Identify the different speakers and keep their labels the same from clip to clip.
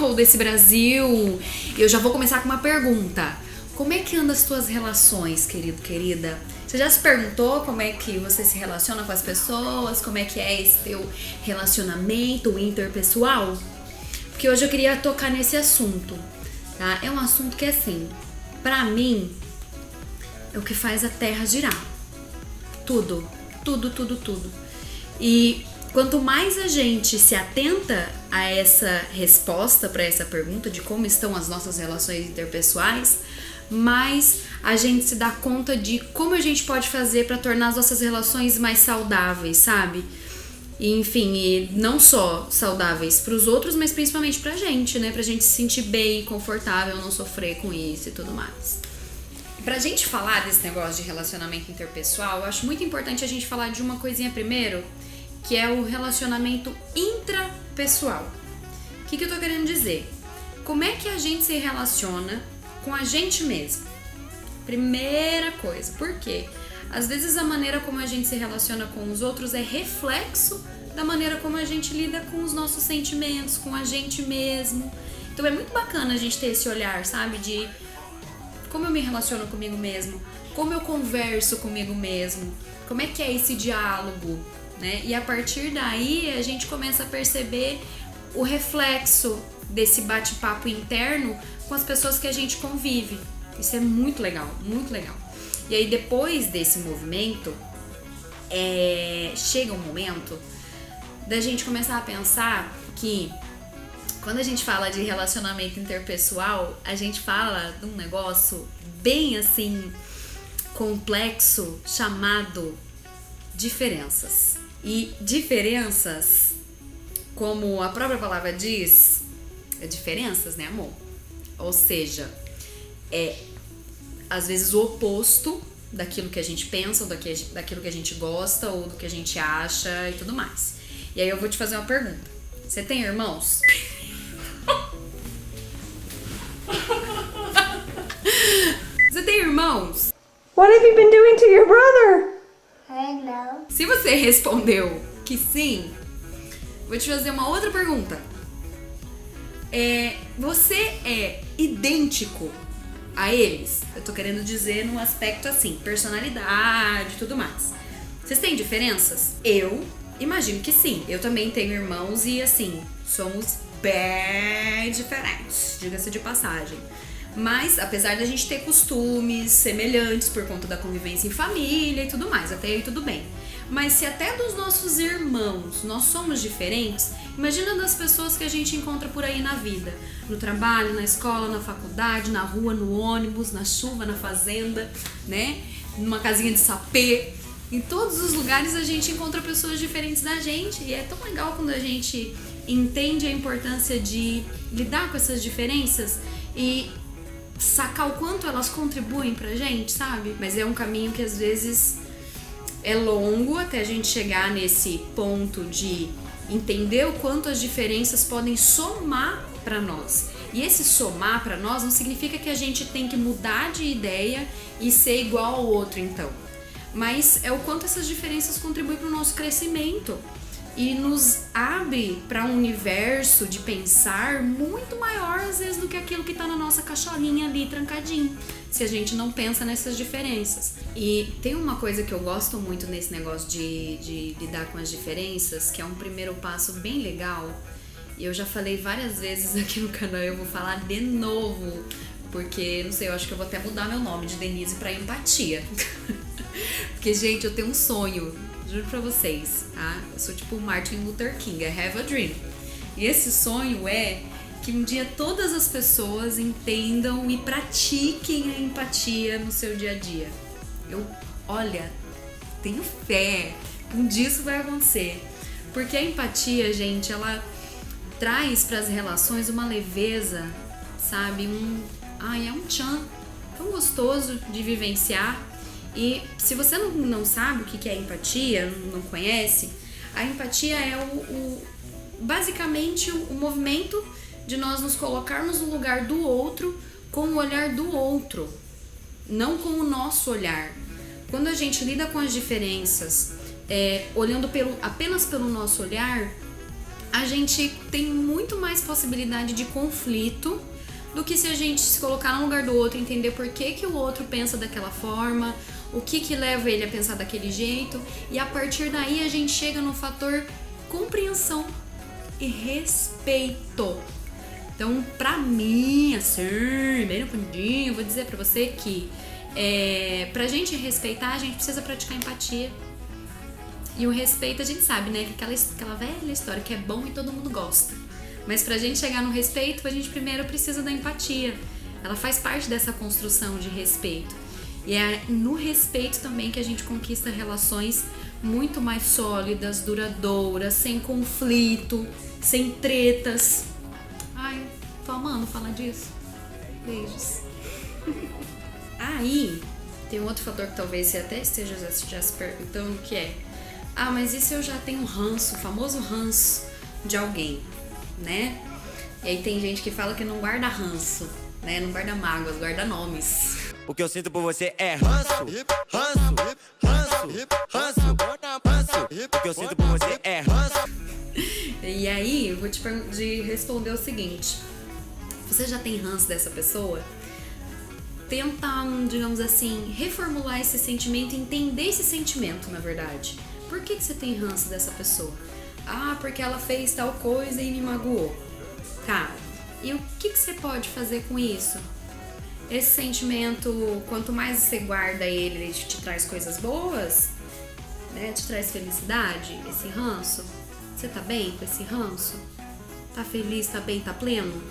Speaker 1: ou desse Brasil. Eu já vou começar com uma pergunta. Como é que andam as tuas relações, querido, querida? Você já se perguntou como é que você se relaciona com as pessoas? Como é que é esse teu relacionamento interpessoal? Porque hoje eu queria tocar nesse assunto, tá? É um assunto que, assim, pra mim, é o que faz a terra girar. Tudo. E quanto mais a gente se atenta a essa resposta para essa pergunta de como estão as nossas relações interpessoais, mais a gente se dá conta de como a gente pode fazer para tornar as nossas relações mais saudáveis, sabe? E, enfim, e não só saudáveis para os outros, mas principalmente pra gente, né? Pra gente se sentir bem, confortável, não sofrer com isso e tudo mais. Pra gente falar desse negócio de relacionamento interpessoal, eu acho muito importante a gente falar de uma coisinha primeiro, que é o relacionamento intrapessoal. O que eu tô querendo dizer? Como é que a gente se relaciona com a gente mesmo? Primeira coisa, por quê? Às vezes a maneira como a gente se relaciona com os outros é reflexo da maneira como a gente lida com os nossos sentimentos, com a gente mesmo. Então é muito bacana a gente ter esse olhar, sabe? De como eu me relaciono comigo mesmo, como eu converso comigo mesmo, como é que é esse diálogo, né? E a partir daí a gente começa a perceber o reflexo desse bate-papo interno com as pessoas que a gente convive. Isso é muito legal, muito legal. E aí depois desse movimento, chega um momento da gente começar a pensar que quando a gente fala de relacionamento interpessoal, a gente fala de um negócio bem assim complexo chamado diferenças. E diferenças, como a própria palavra diz, é diferenças, né, amor? Ou seja, às vezes o oposto daquilo que a gente pensa, ou daquilo que a gente gosta, ou do que a gente acha e tudo mais. E aí eu vou te fazer uma pergunta. Você tem irmãos? Você tem irmãos?
Speaker 2: What have you been doing to your brother?
Speaker 3: Hello.
Speaker 1: Se você respondeu que sim, vou te fazer uma outra pergunta. Você é idêntico a eles? Eu tô querendo dizer num aspecto assim, personalidade e tudo mais. Vocês têm diferenças? Eu imagino que sim. Eu também tenho irmãos e assim, somos bem diferentes, diga-se de passagem. Mas, apesar da gente ter costumes semelhantes por conta da convivência em família e tudo mais, até aí tudo bem. Mas se até dos nossos irmãos nós somos diferentes, imagina das pessoas que a gente encontra por aí na vida. No trabalho, na escola, na faculdade, na rua, no ônibus, na chuva, na fazenda, né? Numa casinha de sapê. Em todos os lugares a gente encontra pessoas diferentes da gente. E é tão legal quando a gente entende a importância de lidar com essas diferenças e sacar o quanto elas contribuem pra gente, sabe? Mas é um caminho que às vezes é longo até a gente chegar nesse ponto de entender o quanto as diferenças podem somar pra nós. E esse somar pra nós não significa que a gente tem que mudar de ideia e ser igual ao outro, então. Mas é o quanto essas diferenças contribuem pro nosso crescimento e nos abre para um universo de pensar muito maior às vezes do que aquilo que tá na nossa caixolinha ali trancadinho, se a gente não pensa nessas diferenças. E tem uma coisa que eu gosto muito nesse negócio de lidar com as diferenças, que é um primeiro passo bem legal, e eu já falei várias vezes aqui no canal, eu vou falar de novo, porque, não sei, eu acho que eu vou até mudar meu nome de Denise pra Empatia. Porque, gente, eu tenho um sonho, juro pra vocês, tá? Eu sou tipo Martin Luther King, I have a dream. E esse sonho é que um dia todas as pessoas entendam e pratiquem a empatia no seu dia a dia. Olha, tenho fé, um dia isso vai acontecer. Porque a empatia, gente, ela traz pras relações uma leveza, sabe? É um tchan tão gostoso de vivenciar. E se você não sabe o que é empatia, não conhece, a empatia é basicamente o movimento de nós nos colocarmos no lugar do outro com o olhar do outro, não com o nosso olhar. Quando a gente lida com as diferenças olhando apenas pelo nosso olhar, a gente tem muito mais possibilidade de conflito do que se a gente se colocar no lugar do outro, entender por que que o outro pensa daquela forma, o que leva ele a pensar daquele jeito, e a partir daí a gente chega no fator compreensão e respeito. Então, pra mim, assim, bem no fundinho, eu vou dizer pra você que pra gente respeitar, a gente precisa praticar empatia. E o respeito a gente sabe, né? Que aquela velha história que é bom e todo mundo gosta. Mas pra gente chegar no respeito, a gente primeiro precisa da empatia. Ela faz parte dessa construção de respeito. E é no respeito também que a gente conquista relações muito mais sólidas, duradouras, sem conflito, sem tretas. Ai, tô amando falar disso. Beijos. Aí, tem um outro fator que talvez você até esteja já se perguntando, que é: ah, mas e se eu já tenho ranço, o famoso ranço de alguém, né? E aí tem gente que fala que não guarda ranço, né? Não guarda mágoas, guarda nomes.
Speaker 3: O que eu sinto por você é ranço, ranço, ranço, ranço, ranço. O que eu sinto por você é ranço.
Speaker 1: E aí, eu vou te responder o seguinte: você já tem ranço dessa pessoa? Tenta, digamos assim, reformular esse sentimento, entender esse sentimento, na verdade. Por que você tem ranço dessa pessoa? Ah, porque ela fez tal coisa e me magoou. Tá, e o que você pode fazer com isso? Esse sentimento, quanto mais você guarda ele te traz coisas boas, né? Te traz felicidade, esse ranço. Você tá bem com esse ranço? Tá feliz, tá bem, tá pleno?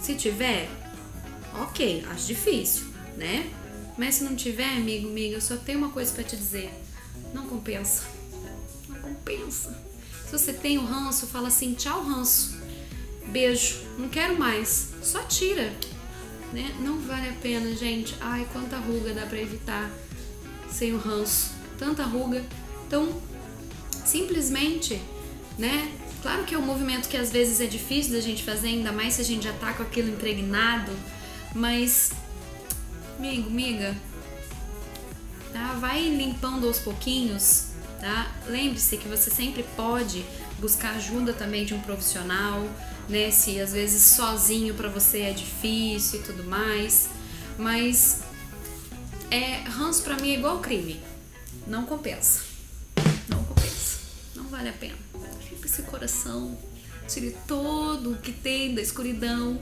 Speaker 1: Se tiver, ok, acho difícil, né? Mas se não tiver, amigo, amiga, eu só tenho uma coisa pra te dizer: não compensa. Não compensa. Se você tem o ranço, fala assim: tchau, ranço. Beijo, não quero mais. Só tira, né? Não vale a pena, gente. Ai, quanta ruga dá pra evitar sem o ranço. Tanta ruga. Então, simplesmente, né? Claro que é um movimento que às vezes é difícil da gente fazer, ainda mais se a gente já tá com aquilo impregnado, mas, amigo, amiga, tá? Vai limpando aos pouquinhos, tá? Lembre-se que você sempre pode buscar ajuda também de um profissional, né? Se às vezes sozinho pra você é difícil e tudo mais, mas ranço pra mim é igual crime, não compensa, não compensa, não vale a pena. Limpa esse coração, tire todo o que tem da escuridão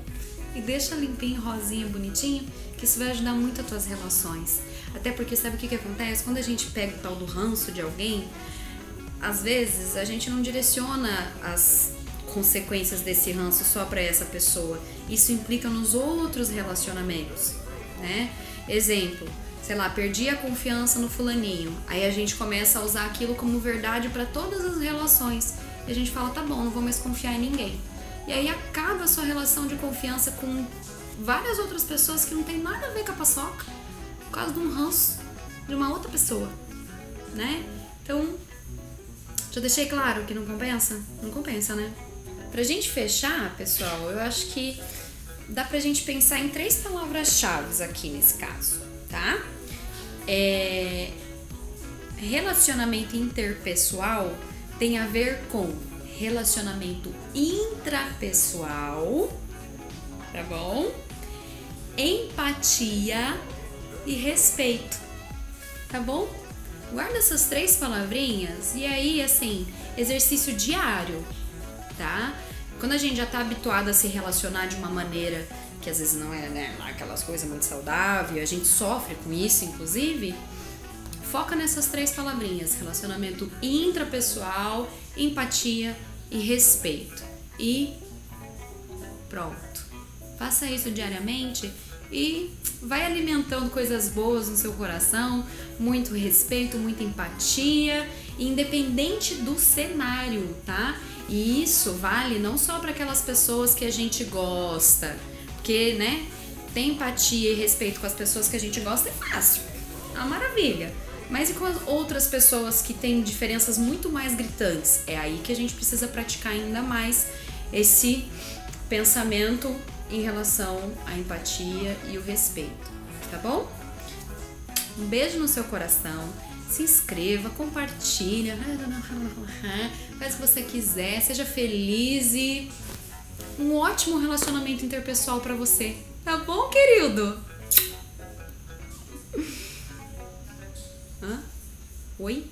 Speaker 1: e deixa limpinho, rosinha, bonitinho, que isso vai ajudar muito as tuas relações. Até porque sabe o que acontece? Quando a gente pega o tal do ranço de alguém, às vezes a gente não direciona as consequências desse ranço só para essa pessoa. Isso implica nos outros relacionamentos, né? Exemplo, sei lá, perdi a confiança no fulaninho. Aí a gente começa a usar aquilo como verdade para todas as relações. E a gente fala: tá bom, não vou mais confiar em ninguém. E aí acaba a sua relação de confiança com várias outras pessoas que não tem nada a ver com a paçoca, por causa de um ranço de uma outra pessoa, né? Então, já deixei claro que não compensa? Não compensa, né? Pra gente fechar, pessoal, eu acho que dá pra gente pensar em 3 palavras-chave aqui nesse caso, tá? Relacionamento interpessoal tem a ver com relacionamento intrapessoal, tá bom? Empatia e respeito, tá bom? Guarda essas 3 palavrinhas e aí, assim, exercício diário, tá? Quando a gente já tá habituado a se relacionar de uma maneira que às vezes não é, né, aquelas coisas muito saudáveis, a gente sofre com isso, inclusive, foca nessas 3 palavrinhas: relacionamento intrapessoal, empatia e respeito. E pronto. Faça isso diariamente e vai alimentando coisas boas no seu coração, muito respeito, muita empatia, independente do cenário, tá? E isso vale não só para aquelas pessoas que a gente gosta, porque, né, ter empatia e respeito com as pessoas que a gente gosta é fácil, é uma maravilha. Mas e com as outras pessoas que têm diferenças muito mais gritantes? É aí que a gente precisa praticar ainda mais esse pensamento em relação à empatia e o respeito, tá bom? Um beijo no seu coração. se inscreva, compartilha, faz o que você quiser, seja feliz e um ótimo relacionamento interpessoal pra você. Tá bom, querido? Oi?